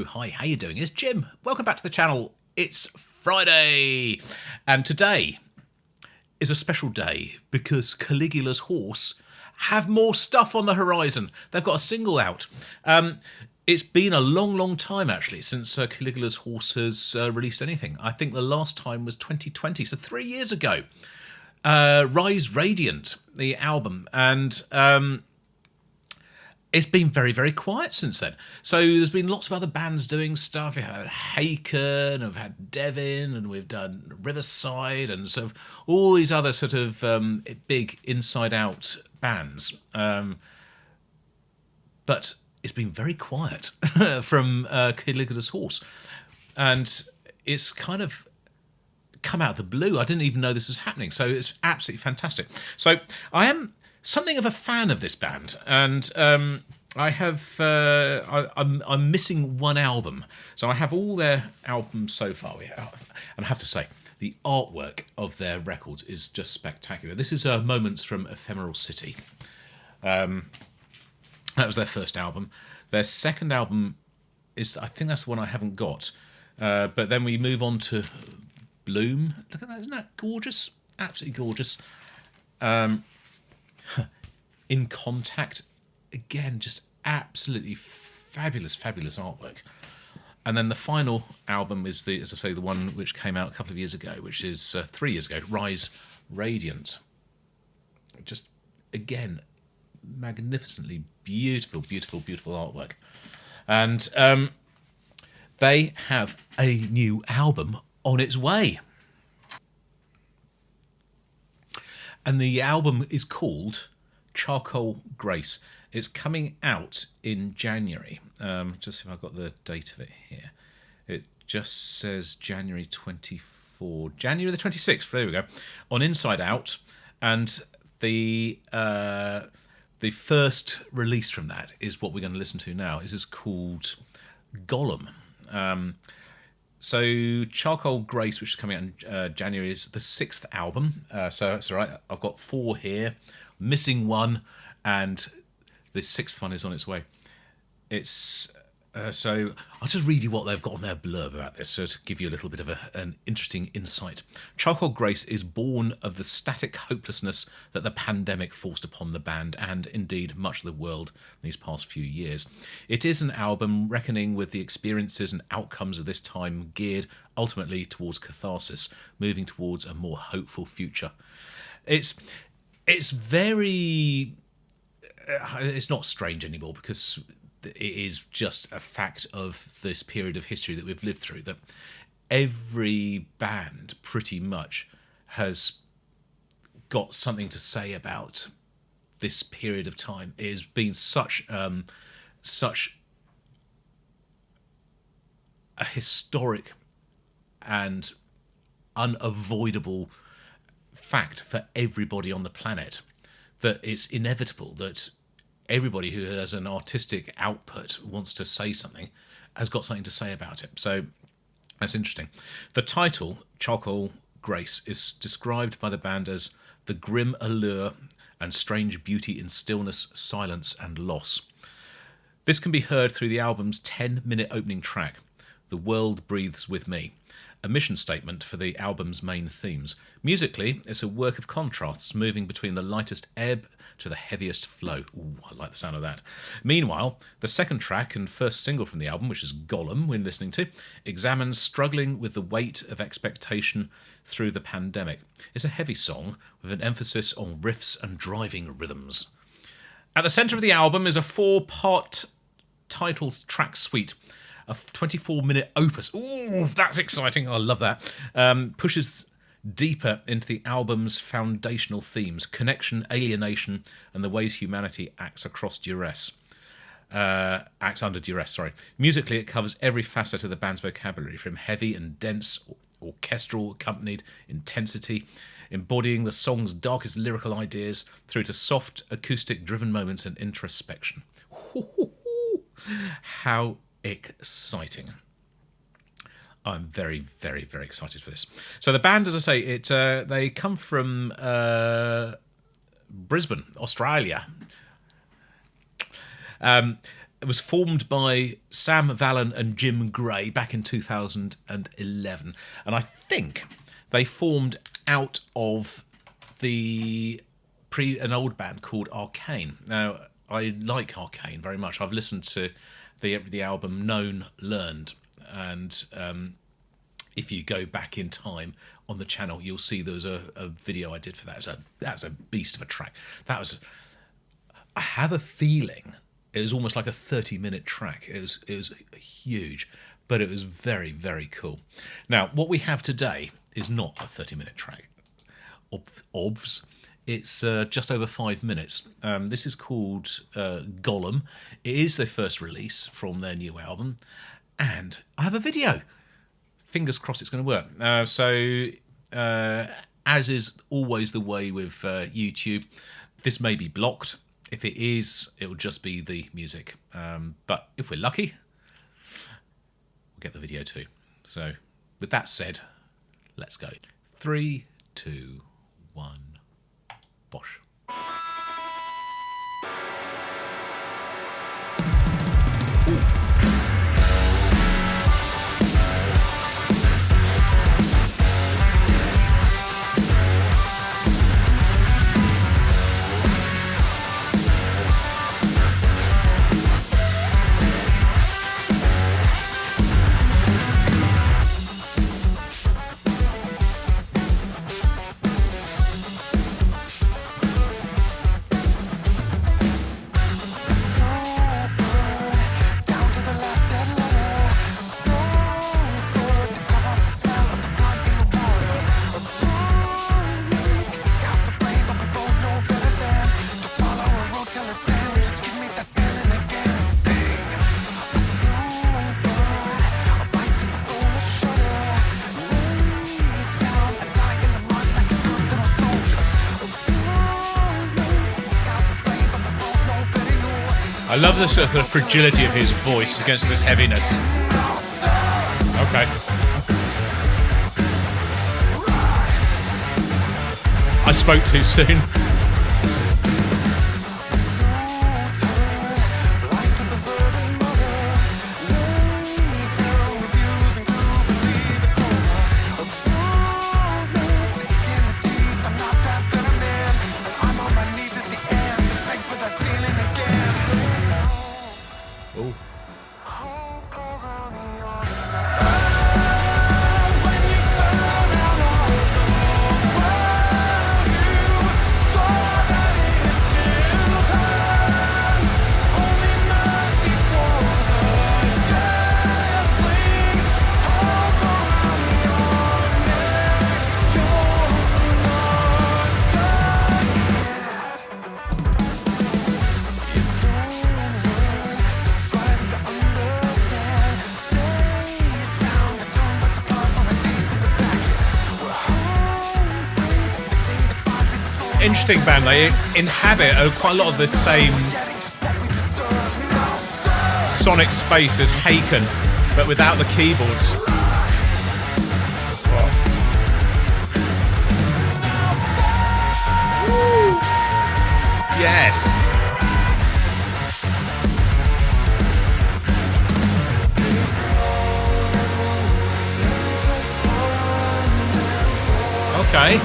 hi, how you doing? It's Jim. Welcome back to the channel. It's Friday, and today is a special day because Caligula's horse have more stuff on the horizon. They've got a single out. It's been a long time, actually, since Caligula's horse has released anything. I think the last time was 2020, so 3 years ago. Rise Radiant, the album, and it's been very quiet since then. So there's been lots of other bands doing stuff. We've had Haken, we've had Devin, and we've done Riverside, and sort of all these other sort of big inside-out bands. But it's been very quiet from Caligula's horse. And it's kind of come out of the blue. I didn't even know this was happening. So it's absolutely fantastic. So I am something of a fan of this band, and I have I'm missing one album, so I have all their albums so far. And I have to say, the artwork of their records is just spectacular. This is Moments from Ephemeral City. That was their first album. Their second album is, I think that's the one I haven't got. But then we move on to Bloom. Look at that, isn't that gorgeous? Absolutely gorgeous. In Contact, again, just absolutely fabulous artwork. And then the final album is the one which came out a couple of years ago, which is 3 years ago, Rise Radiant. Just, again, magnificently beautiful artwork. And they have a new album on its way. And the album is called Charcoal Grace. It's coming out in January. Just see if I've got the date of it here. It just says January 24. January the 26th, there we go. On Inside Out. And the first release from that is what we're going to listen to now. This is called Gollum. So Charcoal Grace, which is coming out in January, is the 6th album. So that's all right. I've got 4 here, missing one, and the 6th one is on its way. It's so I'll just read you what they've got on their blurb about this, so to give you a little bit of an interesting insight. Charcoal Grace is born of the static hopelessness that the pandemic forced upon the band and, indeed, much of the world these past few years. It is an album reckoning with the experiences and outcomes of this time, geared ultimately towards catharsis, moving towards a more hopeful future. It's very... It's not strange anymore, because it is just a fact of this period of history that we've lived through, that every band pretty much has got something to say about this period of time. It has been such a historic and unavoidable fact for everybody on the planet that it's inevitable that everybody who has an artistic output wants to say something, has got something to say about it. So that's interesting. The title, Charcoal Grace, is described by the band as the grim allure and strange beauty in stillness, silence, and loss. This can be heard through the album's 10-minute opening track, The World Breathes With Me, a mission statement for the album's main themes. Musically, it's a work of contrasts, moving between the lightest ebb to the heaviest flow. Ooh, I like the sound of that. Meanwhile, the second track and first single from the album, which is Gollum we're listening to, examines struggling with the weight of expectation through the pandemic. It's a heavy song with an emphasis on riffs and driving rhythms. At the centre of the album is a 4-part title track suite, a 24-minute opus. Ooh, that's exciting. I love that. Pushes deeper into the album's foundational themes: connection, alienation, and the ways humanity acts under duress. Musically, it covers every facet of the band's vocabulary, from heavy and dense orchestral accompanied intensity, embodying the song's darkest lyrical ideas, through to soft acoustic-driven moments and introspection. How exciting. I'm very excited for this. So the band, as I say, they come from Brisbane, Australia. It was formed by Sam Vallon and Jim Gray back in 2011. And I think they formed out of an old band called Arcane. Now, I like Arcane very much. I've listened to the album Known Learned. And if you go back in time on the channel, you'll see there was a video I did for that. That was a beast of a track. I have a feeling it was almost like a 30-minute track. It was huge, but it was very, very cool. Now, what we have today is not a 30-minute track. Obvs. It's just over 5 minutes. This is called Gollum. It is their first release from their new album, and I have a video. Fingers crossed it's going to work. As is always the way with YouTube, this may be blocked. If it is, it'll just be the music. But if we're lucky, we'll get the video too. So, with that said, let's go. 3, 2, 1, bosh. Ooh. I love the sort of fragility of his voice against this heaviness. Okay. I spoke too soon. Interesting band. They inhabit quite a lot of the same sonic space as Haken, but without the keyboards. Woo. Yes. Okay.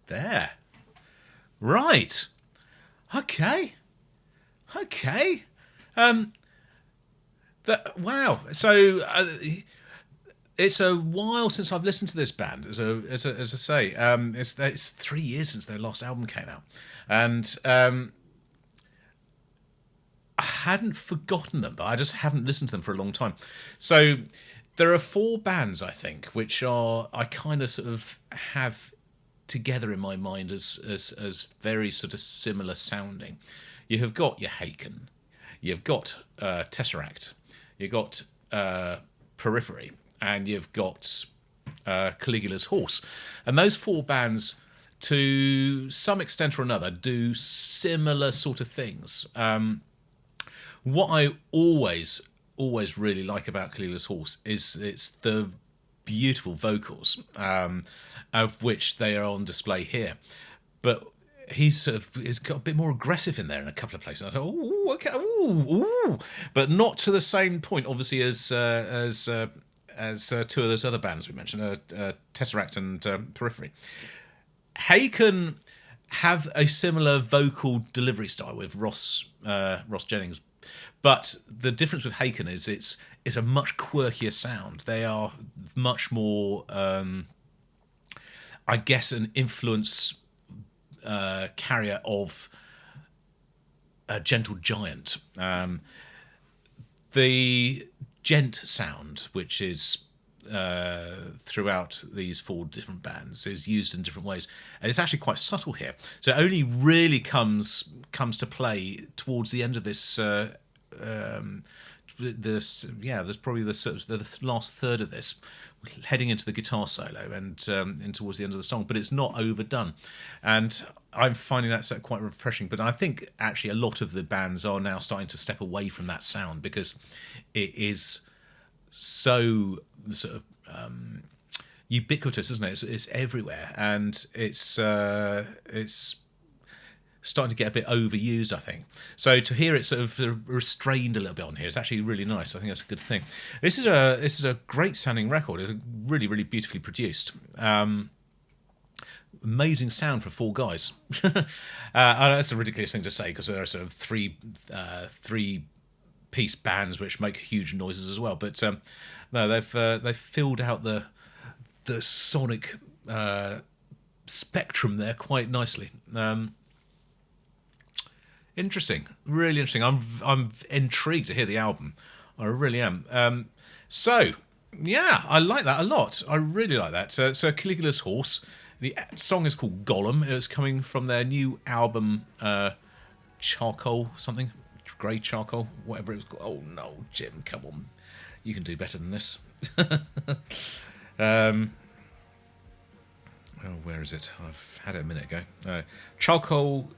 There. Right. Okay. Okay. Wow. So it's a while since I've listened to this band. As I say, it's 3 years since their last album came out, and I hadn't forgotten them, but I just haven't listened to them for a long time. So there are 4 bands, I think, which I kind of sort of have together in my mind as very sort of similar sounding. You have got your Haken, you've got Tesseract, you've got Periphery, and you've got Caligula's Horse. And those 4 bands, to some extent or another, do similar sort of things. What I always really like about Caligula's Horse is it's the beautiful vocals, of which they are on display here. But he's got a bit more aggressive in there in a couple of places. I thought, oh, okay, ooh, but not to the same point, obviously, as 2 of those other bands we mentioned, Tesseract and Periphery. Haken have a similar vocal delivery style with Ross Jennings, but the difference with Haken is it's a much quirkier sound. They are much more, I guess, an influence carrier of a Gentle Giant. The gent sound, which is throughout these 4 different bands, is used in different ways, and it's actually quite subtle here. So it only really comes to play towards the end of this. There's probably the last third of this, heading into the guitar solo and towards the end of the song, but it's not overdone, and I'm finding that quite refreshing. But I think actually a lot of the bands are now starting to step away from that sound because it is so sort of ubiquitous, isn't it? It's everywhere, and it's starting to get a bit overused, I think. So to hear it sort of restrained a little bit on here is actually really nice. I think that's a good thing. This is a great sounding record. It's really, really beautifully produced. Amazing sound for 4 guys. That's a ridiculous thing to say because there are sort of three piece bands which make huge noises as well. But no, they've filled out the sonic spectrum there quite nicely. Interesting, really interesting. I'm intrigued to hear the album. I really am. So yeah, I like that a lot. I really like that. So Caligula's Horse. The song is called Gollum. It's coming from their new album, Charcoal something, Grey Charcoal, whatever it was called. Oh no, Jim, come on, you can do better than this. Oh, where is it? I've had it a minute ago. Charcoal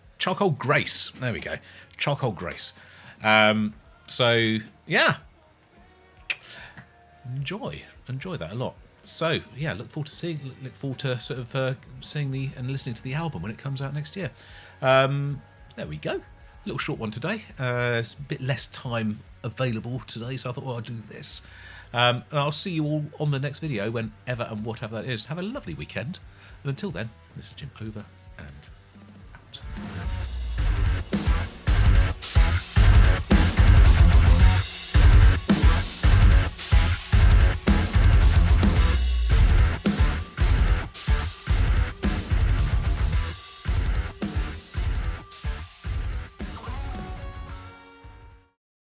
Grace. There we go. Charcoal Grace. So yeah, enjoy that a lot. So yeah, look forward to sort of seeing and listening to the album when it comes out next year. There we go. Little short one today. It's a bit less time available today, so I thought, well, I'll do this. And I'll see you all on the next video, whenever and whatever that is. Have a lovely weekend. And until then, this is Jim, over and